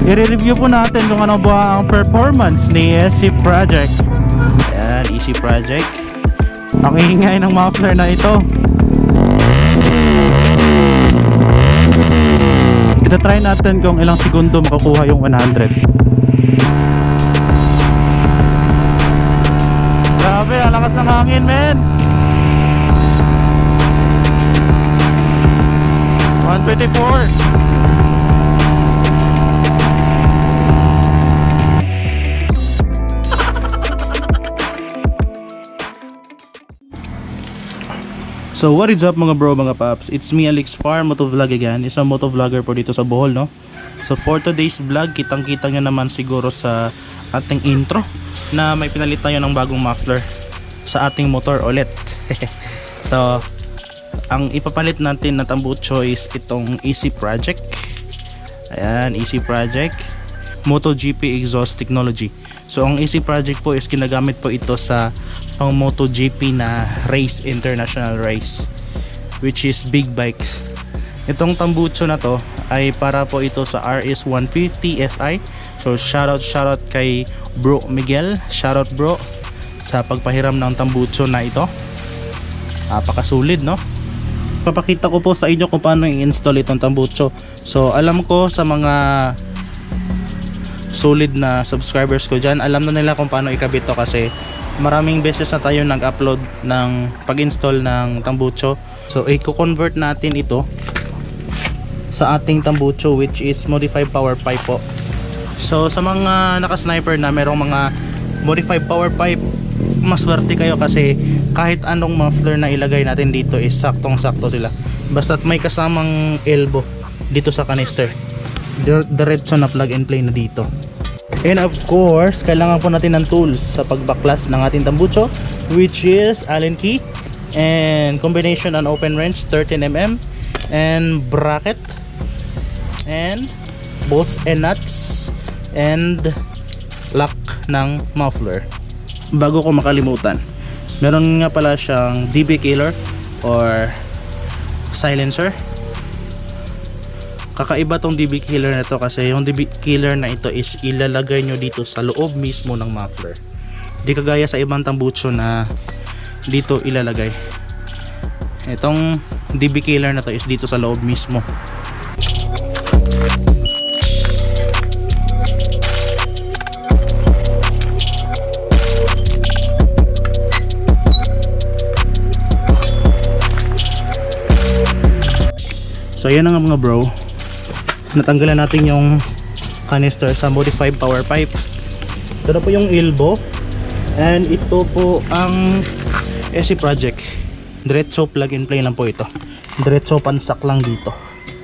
i-review po natin kung ano ba ang performance ni SC Project. Ayan, easy project. Ang ingay ng muffler na ito. Ita-try natin kung ilang segundo makakuha yung 100. Grabe, ang lakas ng hangin, men. 124. So what is up mga bro, mga paps? It's me Alex Farm, Motovlog again. Isang motovlogger po dito sa Bohol, no? So for today's vlog, kitang-kita nyo naman siguro sa ating intro na may pinalit tayo ng bagong muffler sa ating motor ulit. So ang ipapalit natin na tambucho is itong Easy Project. Ayan, Easy Project MotoGp exhaust technology. So ang Easy Project po is ginagamit po ito sa pang MotoGp na race, international race, which is big bikes. Itong tambucho na to ay para po ito sa RS150 FI. So shoutout kay bro Miguel, shoutout bro sa pagpahiram ng tambucho na ito. Napakasulit, no? Papakita ko po sa inyo kung paano i-install itong tambucho. So alam ko sa mga solid na subscribers ko dyan, alam na nila kung paano ikabit to kasi maraming beses na tayo nag-upload ng pag-install ng tambucho. So i-convert natin ito sa ating tambucho, which is modified power pipe po. So sa mga naka-sniper na merong mga modified power pipe, mas swerte kayo kasi kahit anong muffler na ilagay natin dito is saktong-sakto sila. Basta't may kasamang elbow dito sa canister, diretso na plug and play na dito. And of course, kailangan po natin ng tools sa pagbaklas ng ating tambucho, which is Allen key and combination on open wrench 13mm and bracket and bolts and nuts and lock ng muffler. Bago ko makalimutan, meron nga pala siyang DB killer or silencer. Kakaiba tong DB killer na to kasi yung DB killer na ito is ilalagay nyo dito sa loob mismo ng muffler. Di kagaya sa ibang tambucho na dito ilalagay. Itong DB killer na to is dito sa loob mismo. So yan na nga mga bro, natanggalan natin yung canister sa modified power pipe. Ito na po yung elbow and ito po ang SC Project. Diretso plug and play lang po ito, diretso pansak lang dito.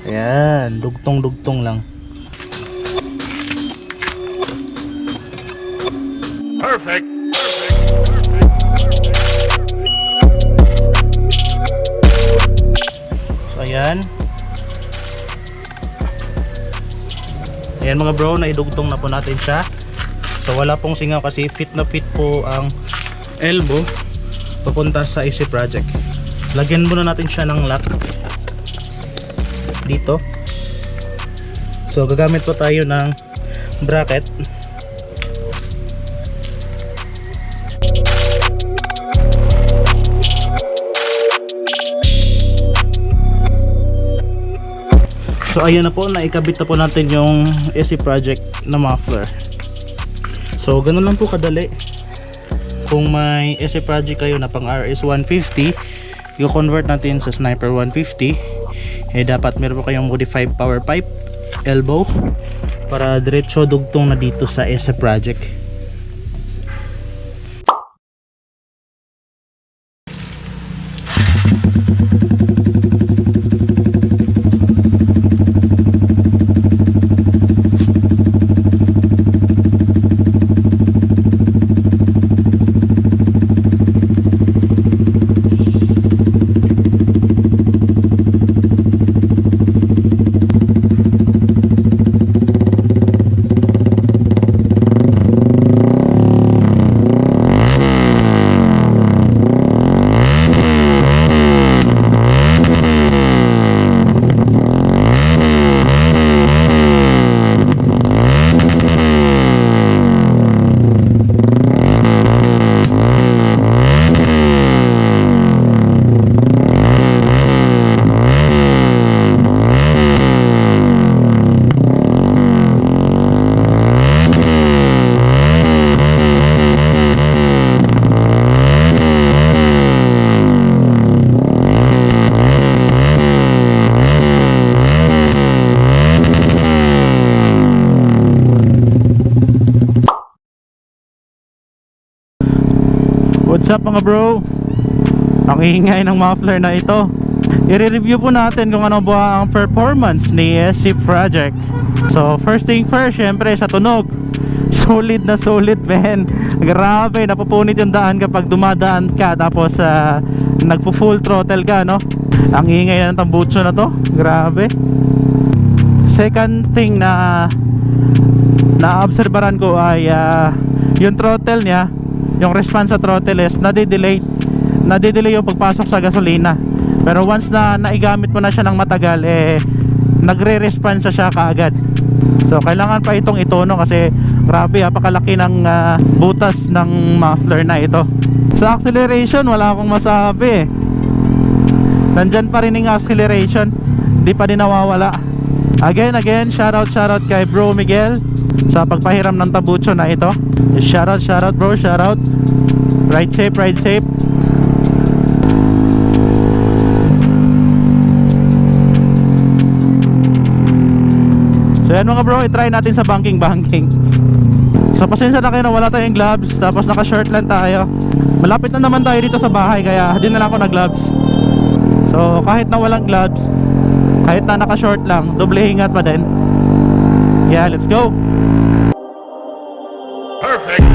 Ayan, dugtong lang. Perfect. So ayan. Ayan mga bro, naidugtong na po natin siya. So wala pong singaw kasi fit na fit po ang elbow papunta sa Easy Project. Lagyan muna natin siya ng lock dito. So gagamit po tayo ng bracket. So ayan na po, naikabit na po natin yung SC Project na muffler. So ganun lang po kadali. Kung may SC Project kayo na pang RS150, i-convert natin sa Sniper150, eh dapat meron po kayong modified power pipe elbow para diretso dugtong na dito sa SC Project. up mga bro? Ang ingay ng muffler na ito. I-review po natin kung ano ba ang performance ni SC Project. So first thing first, syempre sa tunog. Solid na solid, man. Grabe, napupunit yung daan kapag dumadaan ka. Tapos nagpo-full throttle ka, no? Ang ingay ng tambutso na to. Grabe. Second thing na naobserbahan ko ay yung throttle niya, yung response sa throttle is nadidelay yung pagpasok sa gasolina. Pero once na naigamit mo na siya ng matagal, nagre-response siya kaagad. So kailangan pa itong itono kasi grabe, apakalaki ng butas ng muffler na ito. Sa acceleration wala akong masabi. Nandyan pa rin yung acceleration, di pa din nawawala. Again, shoutout kay Bro Miguel sa pagpahiram ng tabucho na ito. Shoutout bro, shoutout. Ride safe. So yan mga bro, i-try natin sa banking. So pasensya na kayo na wala tayong gloves, tapos naka-short lang tayo. Malapit na naman tayo dito sa bahay, kaya din na lang ako nag-gloves. So kahit na walang gloves, kahit na naka-short lang, doble ingat pa din. Yeah, let's go. Perfect.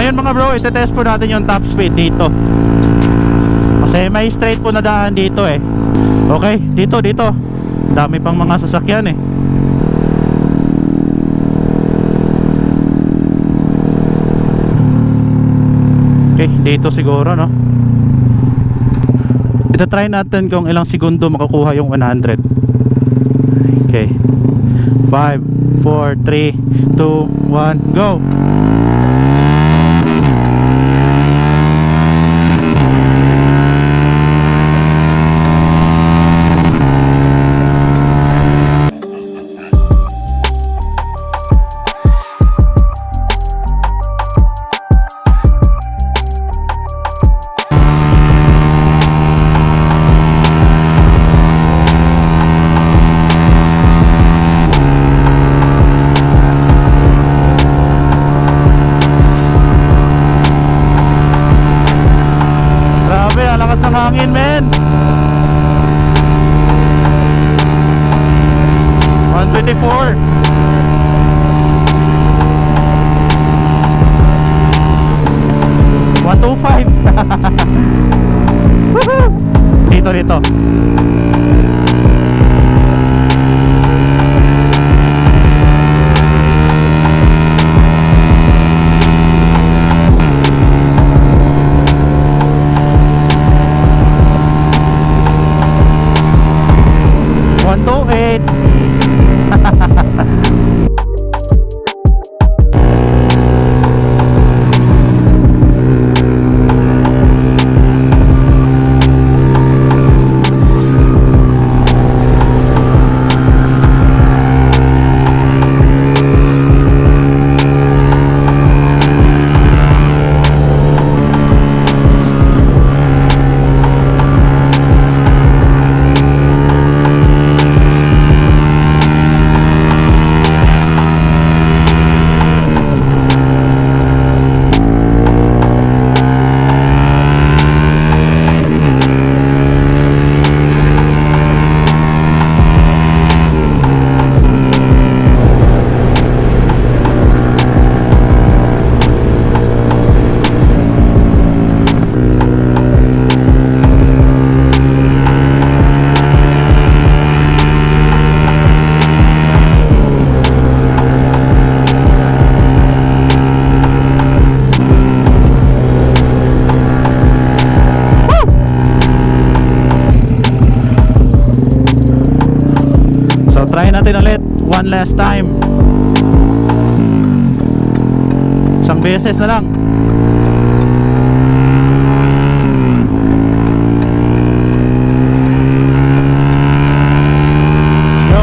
Mga bro, itetest po natin yung top speed dito kasi may straight po na daan dito Okay, dito dami pang mga sasakyan Okay, dito siguro, no? Itatry natin kung ilang segundo makukuha yung 100. Okay, 5, 4, 3, 2, 1, go! Hangin, men. 124. Dito ulit one last time. Isang beses na lang. Let's go.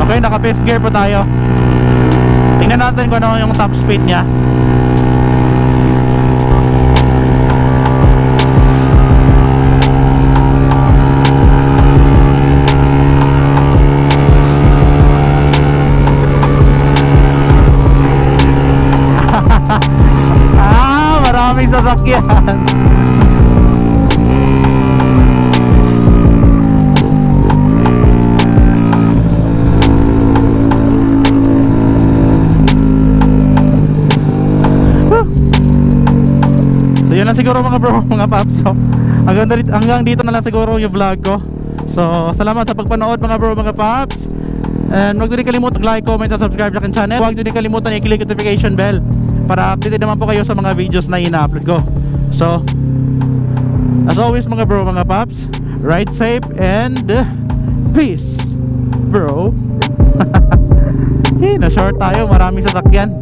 Okay, naka 5th gear po tayo. Tingnan natin kung ano yung top speed niya. Maraming sasakyan. So yun lang siguro mga bro, mga paps. So, hanggang dito na lang siguro yung vlog ko. So salamat sa pagpanood mga bro, mga paps. And huwag din kalimutan like, comment, at subscribe sa aking channel. Huwag din kalimutan i-click notification bell para updated naman po kayo sa mga videos na ina-upload ko. So as always mga bro, mga paps, ride safe and peace bro. Na short tayo, maraming sasakyan.